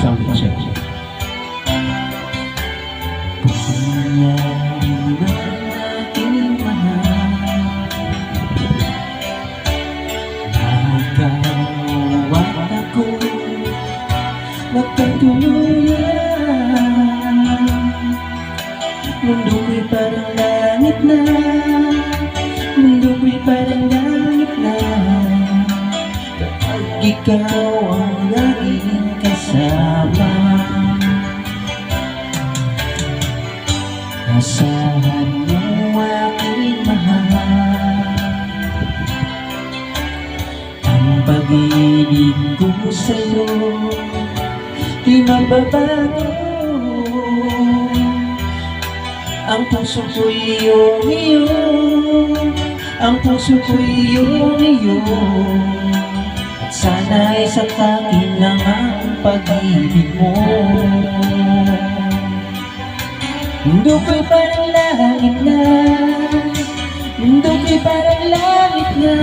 San Jose. Mundo ko'y parang langit na, mundo ko'y parang langit na, kapag ikaw ang laging kasama. Asahan mo aking mahal, ang pag-ibig ko sa'yo di magbabago. Ang puso ko'y iyong-iyo, ang puso ko'y iyong-iyo, at sana'y sa akin lang ang pag-ibig mo. Mundo ko'y parang langit na, mundo ko'y parang langit na,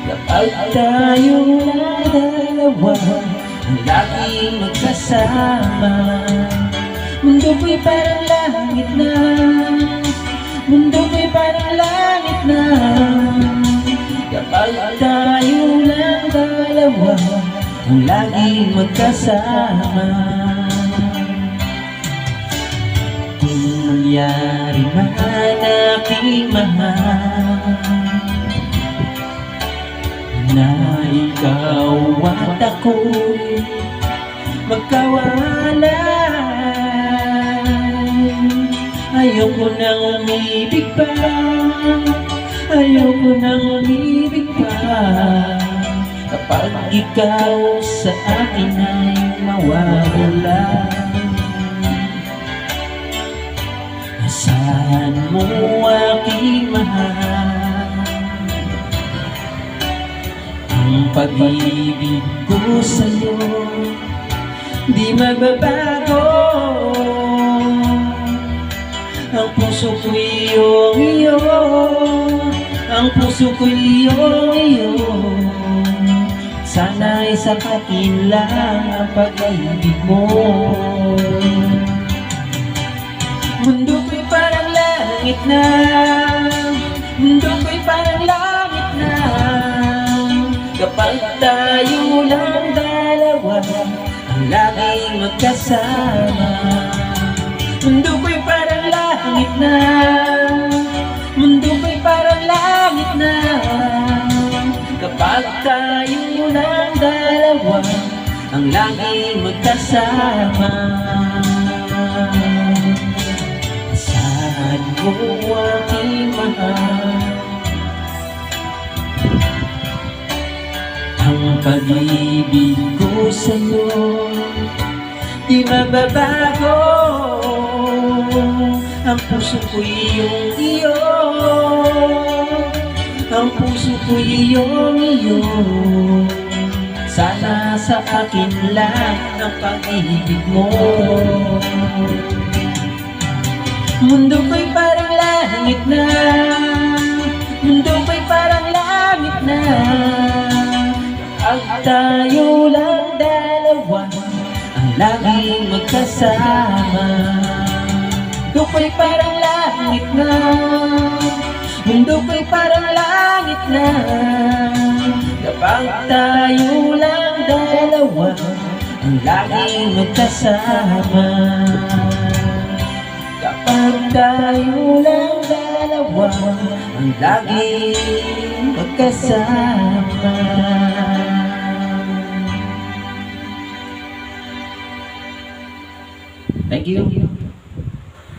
kapag tayo lang dalawa ang laging magkasama. Mundo ko'y parang langit na, mundo ko'y parang langit na, kapag tayo lang dalawa ang laging magkasama. Kung nangyari man aking mahal na ikaw at ako'y magkawalay, ayoko nang umibig pa, ayoko nang umibig pa, kapag ikaw sa akin ay mawawala. Asahan mo aking mahal, ang pag-ibig ko sa'yo di magbabago. Ang puso ko'y iyong-iyo, ang puso ko'y iyong-iyo, sana'y sa akin lang ang pag-ibig mo. Mundo ko'y parang langit na, mundo ko'y parang langit na, kapag tayo lang dalawa ang laging magkasama. Mundo ko'y parang langit na, mundo ko'y parang langit na, kapag tayo lang dalawa ang laging magkasama. Asahan mo aking mahal, ang pag-ibig ko sa'yo di magbabago. Ang puso ko'y iyong-iyo, ang puso ko'y iyong-iyo, sana sa akin lang ang pag-ibig mo. Mundo ko'y parang langit na, mundo ko'y parang langit na, kapag tayo lang dalawa ang laging magkasama. Mundo ko'y parang langit na, mundo ko'y parang langit na, kapag tayo lang dalawa ang laging magkasama. Kapag tayo lang dalawa ang laging magkasama. Thank you.